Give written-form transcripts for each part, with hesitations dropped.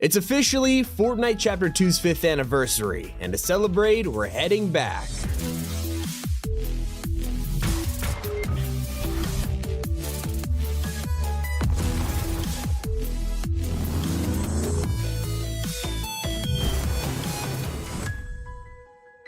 It's officially Fortnite Chapter 2's 5th anniversary, and to celebrate, we're heading back.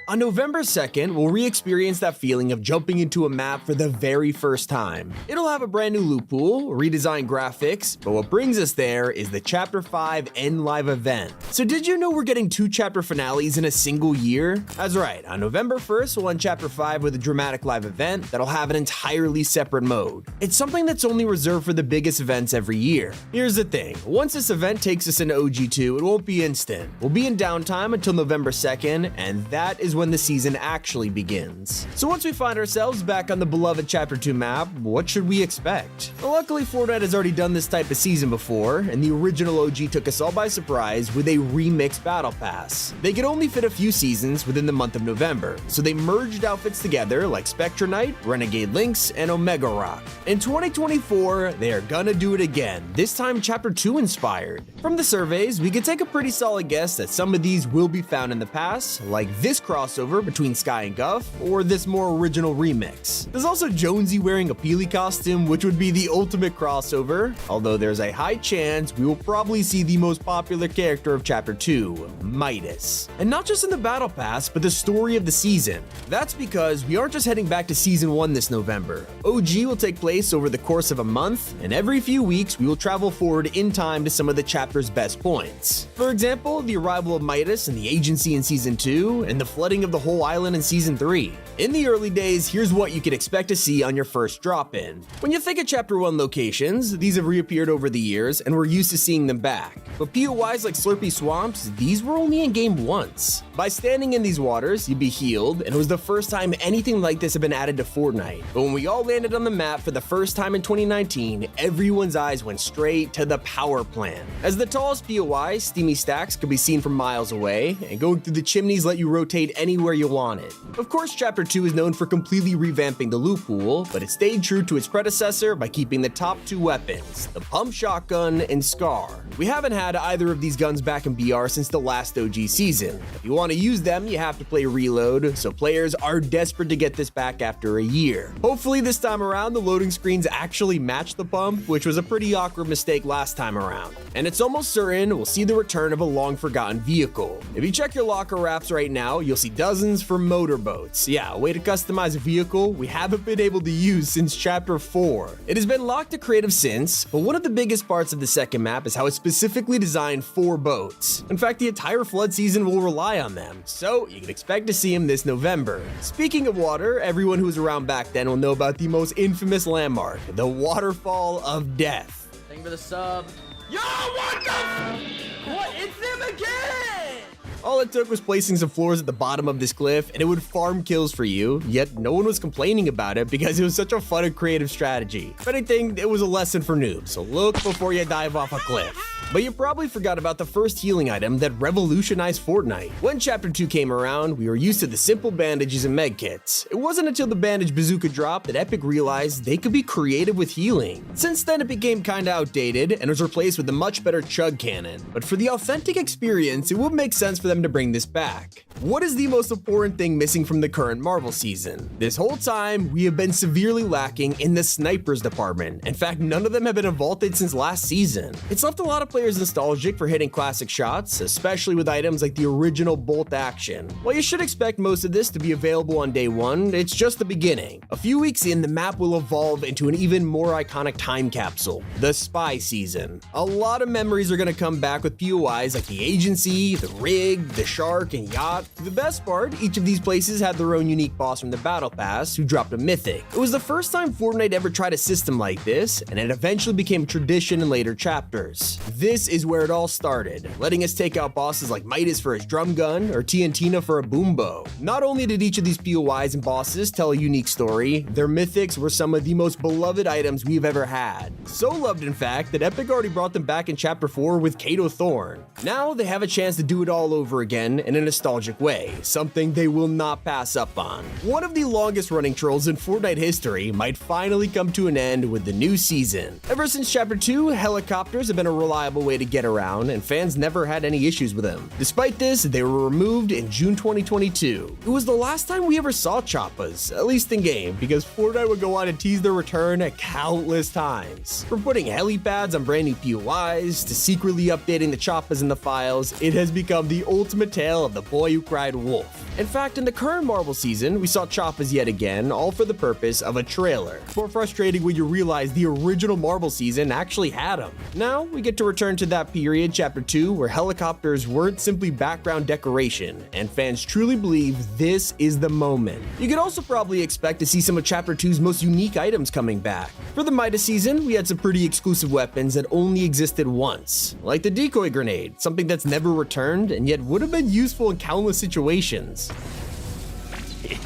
On November 2nd, we'll re-experience that feeling of jumping into a map for the very first time. It'll have a brand new loot pool, redesigned graphics, but what brings us there is the Chapter 5 End Live event. So did you know we're getting 2 chapter finales in a single year? That's right, on November 1st, we'll end Chapter 5 with a dramatic live event that'll have an entirely separate mode. It's something that's only reserved for the biggest events every year. Here's the thing, once this event takes us into OG2, it won't be instant. We'll be in downtime until November 2nd, and that is when the season actually begins. So once we find ourselves back on the beloved Chapter 2 map, what should we expect? Well, luckily Fortnite has already done this type of season before, and the original OG took us all by surprise with a remixed battle pass. They could only fit a few seasons within the month of November, so they merged outfits together like Spectre Knight, Renegade Lynx, and Omega Rock. In 2024, they are gonna do it again, this time Chapter 2 inspired. From the surveys, we could take a pretty solid guess that some of these will be found in the past, like this crossover between Sky and Guff, or this more original remix. There's also Jonesy wearing a Peely costume, which would be the ultimate crossover, although there's a high chance we will probably see the most popular character of Chapter 2, Midas. And not just in the battle pass, but the story of the season. That's because we aren't just heading back to Season 1 this November. OG will take place over the course of a month, and every few weeks we will travel forward in time to some of the chapter's best points. For example, the arrival of Midas and the agency in Season 2, and the flooding of the whole island in Season 3. In the early days, here's what you can expect to see on your first drop-in. When you think of Chapter 1 locations, these have reappeared over the years, and we're used to seeing them back. But POIs like Slurpy Swamps, these were only in game once. By standing in these waters, you'd be healed, and it was the first time anything like this had been added to Fortnite. But when we all landed on the map for the first time in 2019, everyone's eyes went straight to the power plant. As the tallest POI, Steamy Stacks could be seen from miles away, and going through the chimneys let you rotate anywhere you wanted. Of course, Chapter 2 is known for completely revamping the loot pool, but it stayed true to its predecessor by keeping the top 2 weapons, the Pump Shotgun and Scar. We haven't had either of these guns back in BR since the last OG season. If you want to use them, you have to play Reload, so players are desperate to get this back after a year. Hopefully this time around, the loading screens actually match the pump, which was a pretty awkward mistake last time around. And it's almost certain we'll see the return of a long-forgotten vehicle. If you check your locker wraps right now, you'll see dozens for motorboats. Yeah, a way to customize a vehicle we haven't been able to use since Chapter 4. It has been locked to creative since, but one of the biggest parts of the second map is how it's specifically designed for boats. In fact, the entire flood season will rely on them, so you can expect to see them this November. Speaking of water, everyone who was around back then will know about the most infamous landmark, the Waterfall of Death. Thank you for the sub. Yo, what the What? It's him again! All it took was placing some floors at the bottom of this cliff, and it would farm kills for you, yet no one was complaining about it because it was such a fun and creative strategy. If anything, it was a lesson for noobs, so look before you dive off a cliff. But you probably forgot about the first healing item that revolutionized Fortnite. When Chapter 2 came around, we were used to the simple bandages and medkits. It wasn't until the bandage bazooka dropped that Epic realized they could be creative with healing. Since then, it became kinda outdated and was replaced with a much better chug cannon. But for the authentic experience, it would make sense for them to bring this back. What is the most important thing missing from the current Marvel season? This whole time, we have been severely lacking in the snipers department. In fact, none of them have been vaulted since last season. It's left a lot of players nostalgic for hitting classic shots, especially with items like the original bolt action. While you should expect most of this to be available on day 1, it's just the beginning. A few weeks in, the map will evolve into an even more iconic time capsule, the Spy Season. A lot of memories are going to come back with POIs like the Agency, the Rig, the Shark, and Yacht. The best part, each of these places had their own unique boss from the Battle Pass who dropped a mythic. It was the first time Fortnite ever tried a system like this, and it eventually became tradition in later chapters. This is where it all started, letting us take out bosses like Midas for his drum gun or TNTina for a boom bow. Not only did each of these POIs and bosses tell a unique story, their mythics were some of the most beloved items we've ever had. So loved, in fact, that Epic already brought them back in Chapter 4 with Kato Thorn. Now they have a chance to do it all over over again in a nostalgic way, something they will not pass up on. One of the longest running trolls in Fortnite history might finally come to an end with the new season. Ever since Chapter 2, helicopters have been a reliable way to get around, and fans never had any issues with them. Despite this, they were removed in June 2022. It was the last time we ever saw choppas, at least in game, because Fortnite would go on to tease their return countless times. From putting helipads on brand new POIs to secretly updating the choppas in the files, it has become the ultimate tale of the boy who cried wolf. In fact, in the current Marvel season, we saw choppas yet again, all for the purpose of a trailer. More frustrating when you realize the original Marvel season actually had them. Now, we get to return to that period, Chapter 2, where helicopters weren't simply background decoration, and fans truly believe this is the moment. You could also probably expect to see some of Chapter 2's most unique items coming back. For the Midas season, we had some pretty exclusive weapons that only existed once, like the decoy grenade, something that's never returned and yet would have been useful in countless situations.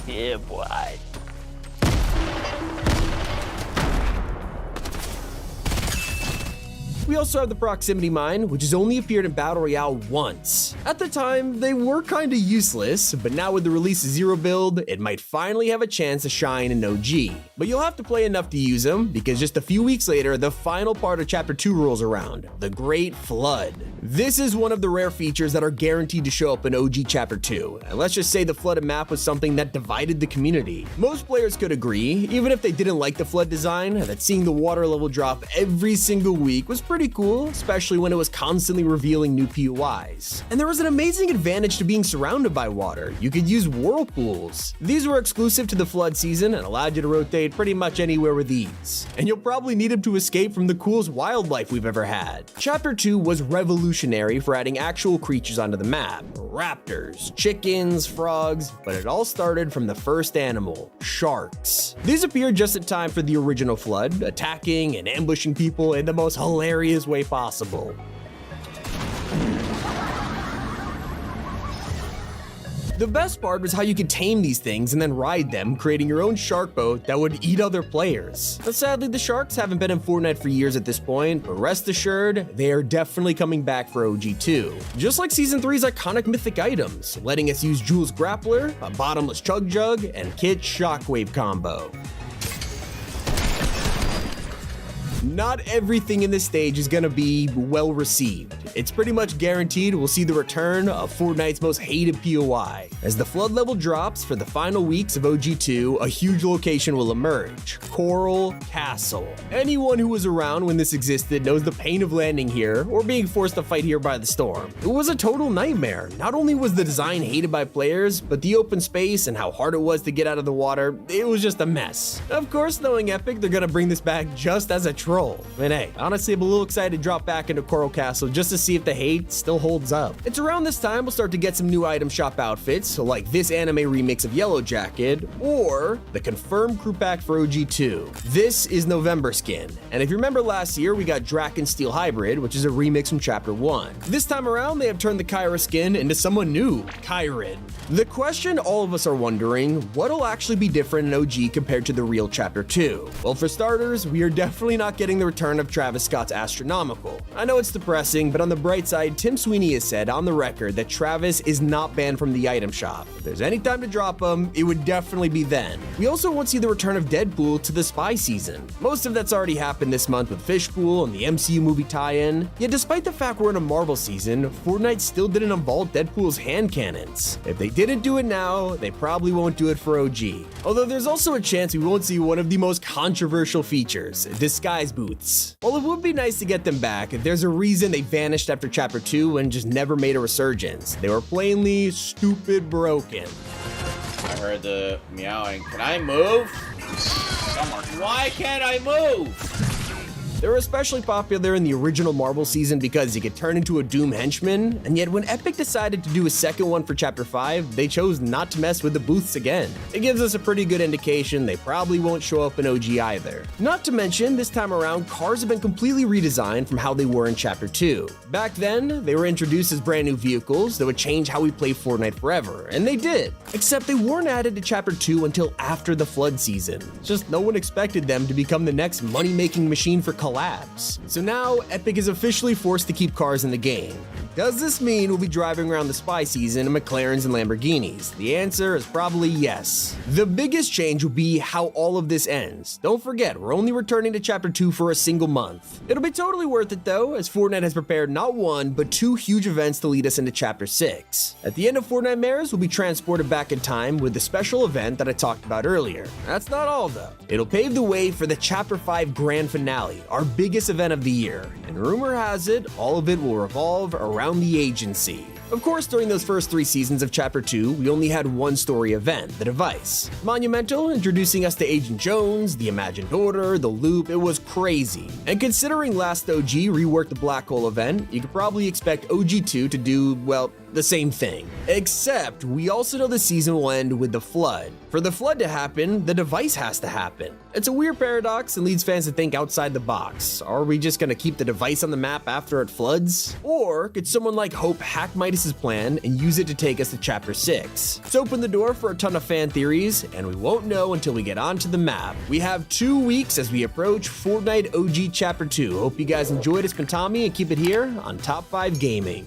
Yeah, boy. We also have the proximity mine, which has only appeared in Battle Royale once. At the time, they were kinda useless, but now with the release of Zero build, it might finally have a chance to shine in OG. But you'll have to play enough to use them, because just a few weeks later, the final part of Chapter 2 rolls around, the Great Flood. This is one of the rare features that are guaranteed to show up in OG Chapter 2, and let's just say the flooded map was something that divided the community. Most players could agree, even if they didn't like the flood design, that seeing the water level drop every single week was pretty cool, especially when it was constantly revealing new POIs. And there was an amazing advantage to being surrounded by water. You could use whirlpools. These were exclusive to the flood season and allowed you to rotate pretty much anywhere with ease. And you'll probably need them to escape from the coolest wildlife we've ever had. Chapter 2 was revolutionary for adding actual creatures onto the map. Raptors, chickens, frogs, but it all started from the first animal, sharks. These appeared just in time for the original flood, attacking and ambushing people in the most hilarious way possible. The best part was how you could tame these things and then ride them, creating your own shark boat that would eat other players. But sadly, the sharks haven't been in Fortnite for years at this point, but rest assured, they are definitely coming back for OG 2. Just like Season 3's iconic mythic items, letting us use Jules Grappler, a bottomless Chug Jug, and Kit Shockwave combo. Not everything in this stage is gonna be well received. It's pretty much guaranteed we'll see the return of Fortnite's most hated POI. As the flood level drops for the final weeks of OG 2, a huge location will emerge, Coral Castle. Anyone who was around when this existed knows the pain of landing here or being forced to fight here by the storm. It was a total nightmare. Not only was the design hated by players, but the open space and how hard it was to get out of the water, it was just a mess. Of course, knowing Epic, they're gonna bring this back just as a troll. And hey, honestly, I'm a little excited to drop back into Coral Castle just to see if the hate still holds up. It's around this time we'll start to get some new item shop outfits, so like this anime remix of Yellow Jacket, or the confirmed crew pack for OG 2. This is November Skin, and if you remember last year, we got Draken Steel Hybrid, which is a remix from Chapter 1. This time around, they have turned the Kyra skin into someone new, Kyrin. The question all of us are wondering, what'll actually be different in OG compared to the real Chapter 2? Well, for starters, we are definitely not getting the return of Travis Scott's Astronomical. I know it's depressing, but on the bright side, Tim Sweeney has said on the record that Travis is not banned from the item shop. If there's any time to drop him, it would definitely be then. We also won't see the return of Deadpool to the spy season. Most of that's already happened this month with Fishpool and the MCU movie tie-in, yet despite the fact we're in a Marvel season, Fortnite still didn't involve Deadpool's hand cannons. If they didn't do it now, they probably won't do it for OG. Although there's also a chance we won't see one of the most controversial features, disguise boots. While it would be nice to get them back, there's a reason they vanished after Chapter 2 and just never made a resurgence. They were plainly stupid broken. I heard the meowing. Can I move? Why can't I move? They were especially popular in the original Marvel season because you could turn into a Doom henchman, and yet when Epic decided to do a second one for Chapter 5, they chose not to mess with the booths again. It gives us a pretty good indication they probably won't show up in OG either. Not to mention, this time around, cars have been completely redesigned from how they were in Chapter 2. Back then, they were introduced as brand new vehicles that would change how we play Fortnite forever, and they did. Except they weren't added to Chapter 2 until after the flood season. Just no one expected them to become the next money-making machine for collabs. So now, Epic is officially forced to keep cars in the game. Does this mean we'll be driving around the spy season in McLarens and Lamborghinis? The answer is probably yes. The biggest change will be how all of this ends. Don't forget, we're only returning to Chapter 2 for a single month. It'll be totally worth it though, as Fortnite has prepared not one, but 2 huge events to lead us into Chapter 6. At the end of Fortnite Mares, we'll be transported back in time with the special event that I talked about earlier. That's not all though. It'll pave the way for the Chapter 5 grand finale, our biggest event of the year. And rumor has it, all of it will revolve around the agency. Of course, during those first 3 seasons of Chapter 2, we only had one story event, the device. Monumental, introducing us to Agent Jones, the Imagined Order, the Loop, it was crazy. And considering Last OG reworked the Black Hole event, you could probably expect OG2 to do, well, the same thing. Except, we also know the season will end with the Flood. For the Flood to happen, the device has to happen. It's a weird paradox and leads fans to think outside the box. Are we just gonna keep the device on the map after it floods? Or could someone like Hope hack Midas's plan and use it to take us to Chapter 6? It's opened the door for a ton of fan theories, and we won't know until we get onto the map. We have 2 weeks as we approach Fortnite OG Chapter 2. Hope you guys enjoyed. It's been Tommy, and keep it here on Top 5 Gaming.